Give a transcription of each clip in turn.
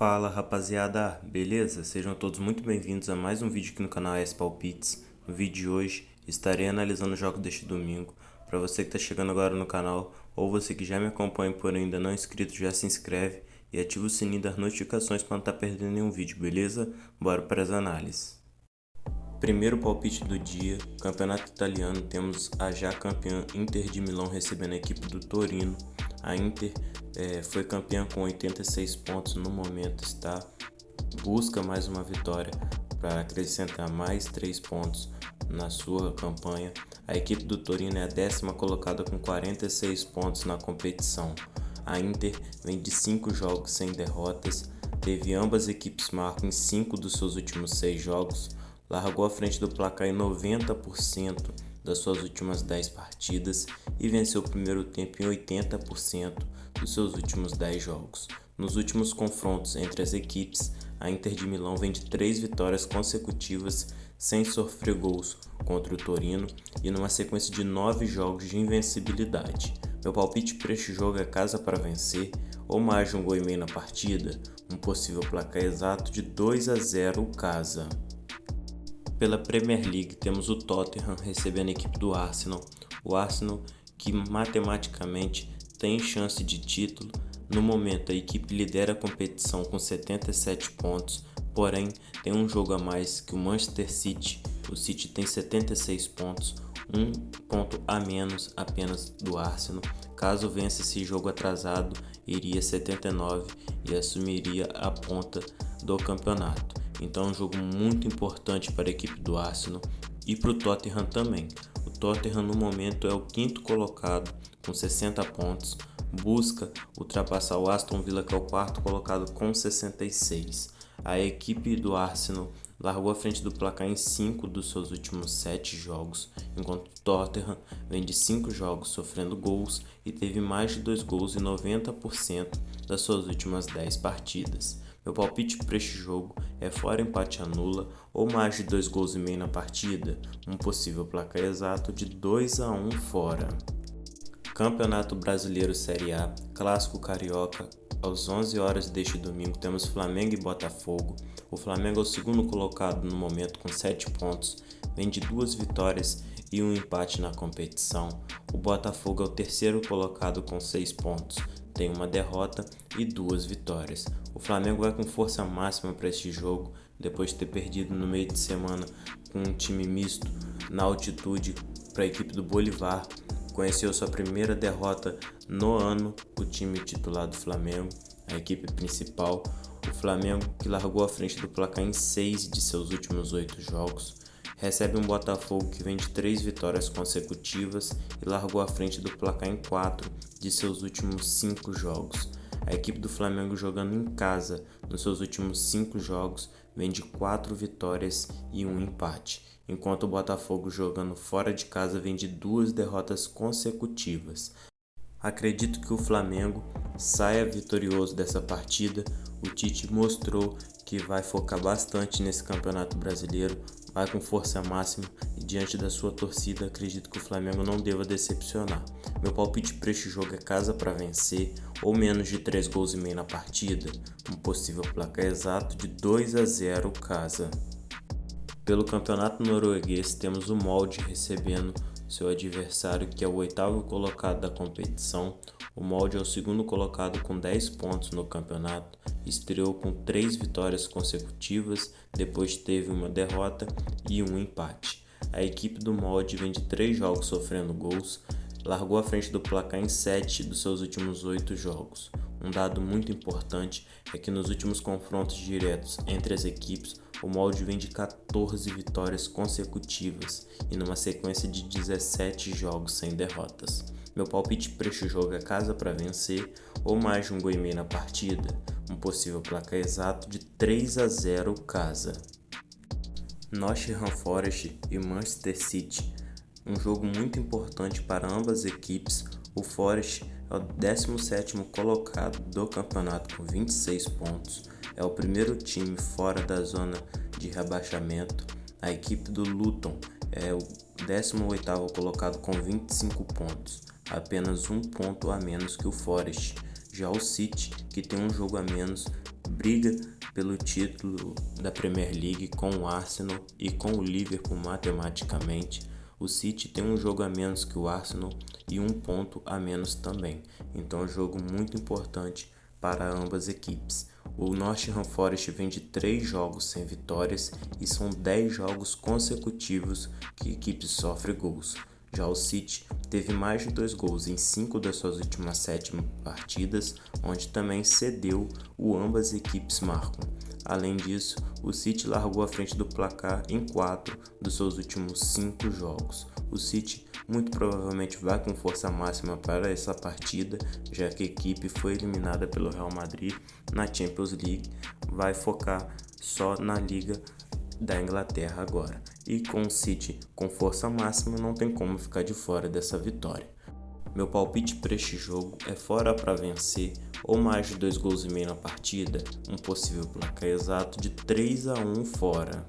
Fala rapaziada, beleza? Sejam todos muito bem-vindos a mais um vídeo aqui no canal ES Palpites. No vídeo de hoje estarei analisando o jogo deste domingo. Para você que está chegando agora no canal ou você que já me acompanha por ainda não inscrito, já se inscreve e ativa o sininho das notificações para não estar perdendo nenhum vídeo, beleza? Bora para as análises. Primeiro palpite do dia, campeonato italiano, temos a já campeã Inter de Milão recebendo a equipe do Torino. A Inter foi campeã com 86 pontos no momento, busca mais uma vitória para acrescentar mais 3 pontos na sua campanha. A equipe do Torino é a 10ª colocada com 46 pontos na competição. A Inter vem de 5 jogos sem derrotas, teve ambas equipes marcam em 5 dos seus últimos 6 jogos, largou à frente do placar em 90% das suas últimas 10 partidas e venceu o primeiro tempo em 80% dos seus últimos 10 jogos. Nos últimos confrontos entre as equipes, a Inter de Milão vem de 3 vitórias consecutivas sem sofrer gols contra o Torino e numa sequência de 9 jogos de invencibilidade. Meu palpite para este jogo é casa para vencer, ou mais de um gol e meio na partida, um possível placar exato de 2-0 casa. Pela Premier League temos o Tottenham recebendo a equipe do Arsenal. O Arsenal que matematicamente tem chance de título. No momento a equipe lidera a competição com 77 pontos, porém tem um jogo a mais que o Manchester City. O City tem 76 pontos, um ponto a menos apenas do Arsenal. Caso vença esse jogo atrasado, iria 79 e assumiria a ponta do campeonato. Então é um jogo muito importante para a equipe do Arsenal e para o Tottenham também. O Tottenham no momento é o 5º colocado com 60 pontos, busca ultrapassar o Aston Villa que é o 4º colocado com 66. A equipe do Arsenal largou à frente do placar em 5 dos seus últimos 7 jogos, enquanto o Tottenham vem de 5 jogos sofrendo gols e teve mais de 2 gols em 90% das suas últimas 10 partidas. Meu palpite para este jogo é fora empate anula ou mais de 2 gols e meio na partida, um possível placar exato de 2-1 fora. Campeonato Brasileiro Série A, Clássico Carioca, às 11 horas deste domingo temos Flamengo e Botafogo. O Flamengo é o 2º colocado no momento com 7 pontos, vem de 2 vitórias e um empate na competição. O Botafogo é o 3º colocado com 6 pontos, tem uma derrota e 2 vitórias. O Flamengo vai com força máxima para este jogo, depois de ter perdido no meio de semana com um time misto na altitude para a equipe do Bolívar. Conheceu sua primeira derrota no ano, o time titular do Flamengo, a equipe principal. O Flamengo que largou à frente do placar em 6 de seus últimos 8 jogos. Recebe um Botafogo que vem de 3 vitórias consecutivas e largou à frente do placar em 4 de seus últimos 5 jogos. A equipe do Flamengo jogando em casa nos seus últimos 5 jogos vem de 4 vitórias e um empate, enquanto o Botafogo jogando fora de casa vem de 2 derrotas consecutivas. Acredito que o Flamengo saia vitorioso dessa partida. O Tite mostrou que vai focar bastante nesse Campeonato Brasileiro, vai com força máxima e diante da sua torcida acredito que o Flamengo não deva decepcionar. Meu palpite para este jogo é casa para vencer ou menos de 3 gols e meio na partida, um possível placar exato de 2-0 casa. Pelo Campeonato Norueguês temos o Molde recebendo seu adversário que é o 8º colocado da competição. O Molde é o 2º colocado com 10 pontos no campeonato, estreou com 3 vitórias consecutivas, depois teve uma derrota e um empate. A equipe do Molde vem de 3 jogos sofrendo gols, largou à frente do placar em 7 dos seus últimos 8 jogos. Um dado muito importante é que nos últimos confrontos diretos entre as equipes, o Molde vem de 14 vitórias consecutivas e numa sequência de 17 jogos sem derrotas. Meu palpite para este jogo é casa para vencer ou mais de um gol e meio na partida, um possível placar exato de 3-0 casa. Nottingham Forest e Manchester City, um jogo muito importante para ambas as equipes. O Forest é o 17º colocado do campeonato com 26 pontos, é o primeiro time fora da zona de rebaixamento. A equipe do Luton é o 18º colocado com 25 pontos, apenas um ponto a menos que o Forest. Já o City, que tem um jogo a menos, briga pelo título da Premier League com o Arsenal e com o Liverpool matematicamente. O City tem um jogo a menos que o Arsenal e um ponto a menos também. Então é um jogo muito importante para ambas equipes. O Nottingham Forest vem de 3 jogos sem vitórias e são 10 jogos consecutivos que a equipe sofre gols. Já o City teve mais de 2 gols em 5 das suas últimas 7 partidas, onde também cedeu o ambas equipes marcam. Além disso, o City largou à frente do placar em 4 dos seus últimos 5 jogos. O City muito provavelmente vai com força máxima para essa partida, já que a equipe foi eliminada pelo Real Madrid na Champions League, vai focar só na Liga da Inglaterra agora. E com o City com força máxima, não tem como ficar de fora dessa vitória. Meu palpite para este jogo é fora para vencer ou mais de 2 gols e meio na partida, um possível placar exato de 3-1 fora.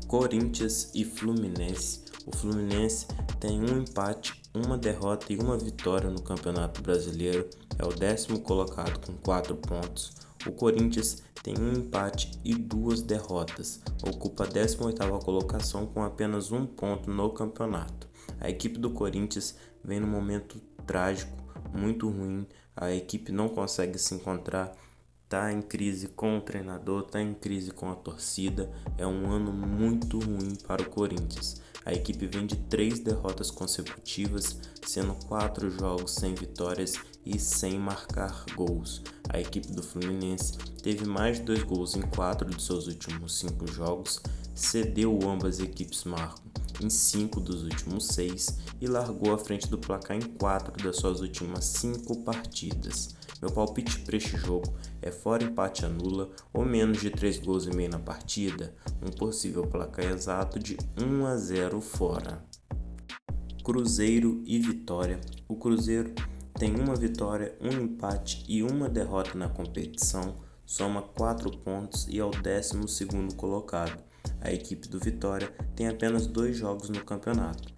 Corinthians e Fluminense. O Fluminense tem um empate, uma derrota e uma vitória no Campeonato Brasileiro, é o 10º colocado com 4 pontos. O Corinthians tem um empate e 2 derrotas, ocupa a 18ª colocação com apenas 1 ponto no campeonato. A equipe do Corinthians vem num momento trágico, muito ruim, a equipe não consegue se encontrar, está em crise com o treinador, está em crise com a torcida, é um ano muito ruim para o Corinthians. A equipe vem de 3 derrotas consecutivas, sendo 4 jogos sem vitórias e sem marcar gols. A equipe do Fluminense teve mais de 2 gols em 4 dos seus últimos 5 jogos, cedeu ambas equipes marcam em 5 dos últimos 6 e largou à frente do placar em 4 das suas últimas 5 partidas. Meu palpite para este jogo é fora empate anula ou menos de 3 gols e meio na partida, um possível placar exato de 1-0 fora. Cruzeiro e Vitória. O Cruzeiro tem uma vitória, um empate e uma derrota na competição, soma 4 pontos e é o 12º colocado. A equipe do Vitória tem apenas 2 jogos no campeonato,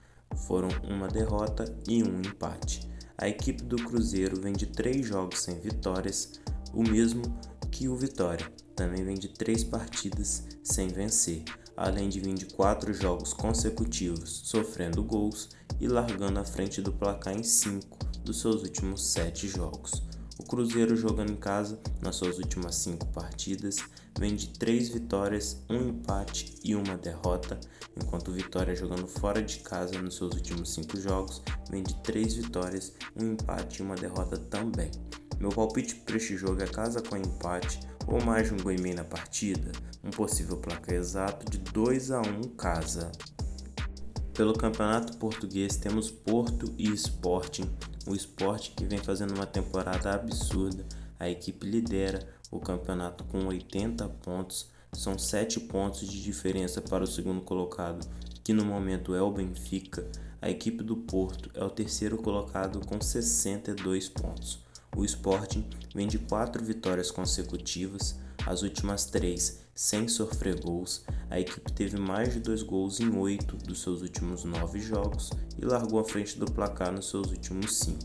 foram uma derrota e um empate. A equipe do Cruzeiro vem de 3 jogos sem vitórias, o mesmo que o Vitória, também vem de 3 partidas sem vencer, além de vir de 4 jogos consecutivos sofrendo gols e largando à frente do placar em 5 dos seus últimos 7 jogos. O Cruzeiro, jogando em casa nas suas últimas 5 partidas, vem de 3 vitórias, um empate e uma derrota, enquanto o Vitória, jogando fora de casa nos seus últimos 5 jogos, vem de 3 vitórias, um empate e uma derrota também. Meu palpite para este jogo é casa com empate ou mais de um gol e meio na partida, um possível placar exato de 2-1 casa. Pelo Campeonato Português temos Porto e Sporting. O Sporting, que vem fazendo uma temporada absurda, a equipe lidera o campeonato com 80 pontos, são 7 pontos de diferença para o segundo colocado, que no momento é o Benfica. A equipe do Porto é o 3º colocado com 62 pontos. O Sporting vem de 4 vitórias consecutivas, as últimas 3 sem sofrer gols. A equipe teve mais de 2 gols em 8 dos seus últimos 9 jogos e largou à frente do placar nos seus últimos 5.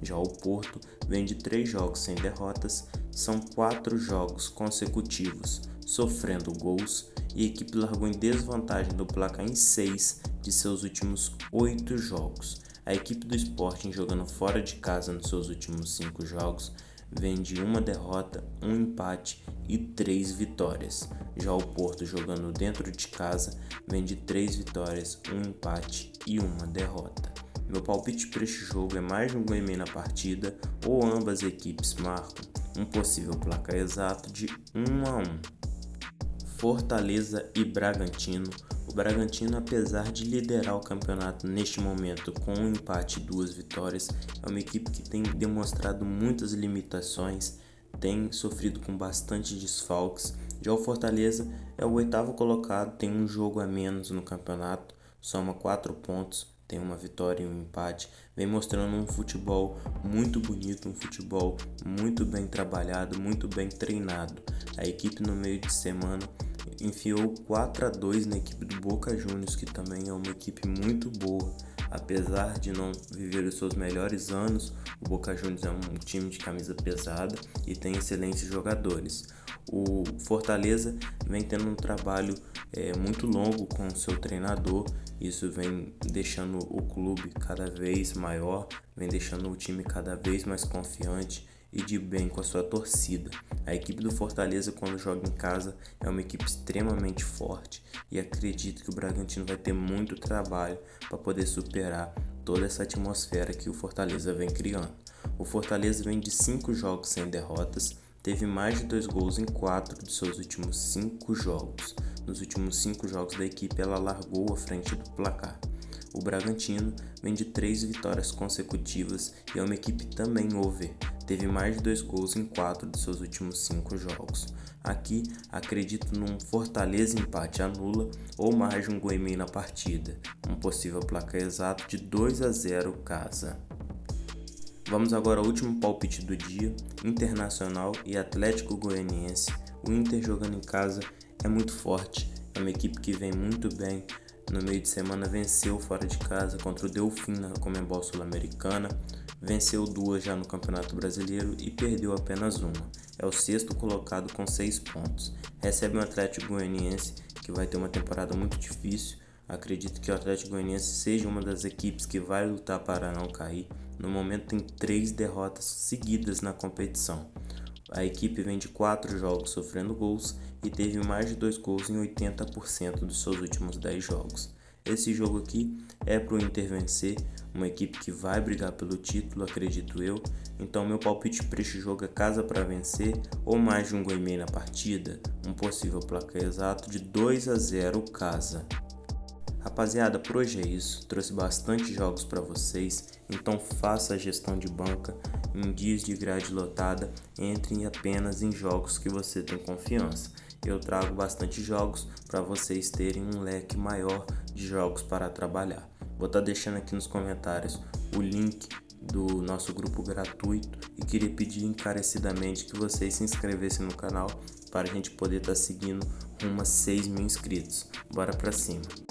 Já o Porto vem de 3 jogos sem derrotas, são 4 jogos consecutivos sofrendo gols e a equipe largou em desvantagem do placar em 6 de seus últimos 8 jogos. A equipe do Sporting, jogando fora de casa nos seus últimos 5 jogos, vem de uma derrota, um empate e 3 vitórias. Já o Porto, jogando dentro de casa, vem de 3 vitórias, um empate e uma derrota. Meu palpite para este jogo é mais de um gol e meio na partida ou ambas equipes marcam, um possível placar exato de 1-1. Fortaleza e Bragantino. O Bragantino, apesar de liderar o campeonato neste momento com um empate e 2 vitórias, é uma equipe que tem demonstrado muitas limitações, tem sofrido com bastante desfalques. Já o Fortaleza é o 8º colocado, tem um jogo a menos no campeonato, soma 4 pontos, tem uma vitória e um empate, vem mostrando um futebol muito bonito, um futebol muito bem trabalhado, muito bem treinado. A equipe no meio de semana enfiou 4-2 na equipe do Boca Juniors, que também é uma equipe muito boa. Apesar de não viver os seus melhores anos, o Boca Juniors é um time de camisa pesada e tem excelentes jogadores. O Fortaleza vem tendo um trabalho muito longo com o seu treinador, isso vem deixando o clube cada vez maior, vem deixando o time cada vez mais confiante e de bem com a sua torcida. A equipe do Fortaleza, quando joga em casa, é uma equipe extremamente forte e acredito que o Bragantino vai ter muito trabalho para poder superar toda essa atmosfera que o Fortaleza vem criando. O Fortaleza vem de 5 jogos sem derrotas, teve mais de 2 gols em 4 dos seus últimos 5 jogos. Nos últimos 5 jogos da equipe, ela largou à frente do placar. O Bragantino vem de 3 vitórias consecutivas e é uma equipe também over. Teve mais de 2 gols em 4 dos seus últimos 5 jogos. Aqui acredito num Fortaleza empate anula ou mais de um gol e meio na partida. Um possível placar exato de 2-0 casa. Vamos agora ao último palpite do dia, Internacional e Atlético Goianiense. O Inter jogando em casa é muito forte, é uma equipe que vem muito bem. No meio de semana venceu fora de casa contra o Delfim na Conmebol Sul-Americana, venceu 2 já no Campeonato Brasileiro e perdeu apenas uma. É o 6º colocado com 6 pontos. Recebe o Atlético Goianiense, que vai ter uma temporada muito difícil. Acredito que o Atlético Goianiense seja uma das equipes que vai lutar para não cair. No momento tem 3 derrotas seguidas na competição. A equipe vem de 4 jogos sofrendo gols e teve mais de 2 gols em 80% dos seus últimos 10 jogos. Esse jogo aqui é para o Inter vencer, uma equipe que vai brigar pelo título, acredito eu. Então meu palpite para este jogo é casa para vencer ou mais de um gol e meio na partida, um possível placar exato de 2-0 casa. Rapaziada, por hoje é isso, trouxe bastante jogos para vocês, então faça a gestão de banca. Em dias de grade lotada, entrem apenas em jogos que você tem confiança. Eu trago bastante jogos para vocês terem um leque maior de jogos para trabalhar. Vou estar deixando aqui nos comentários o link do nosso grupo gratuito e queria pedir encarecidamente que vocês se inscrevessem no canal para a gente poder estar seguindo rumo a 6.000 inscritos. Bora pra cima!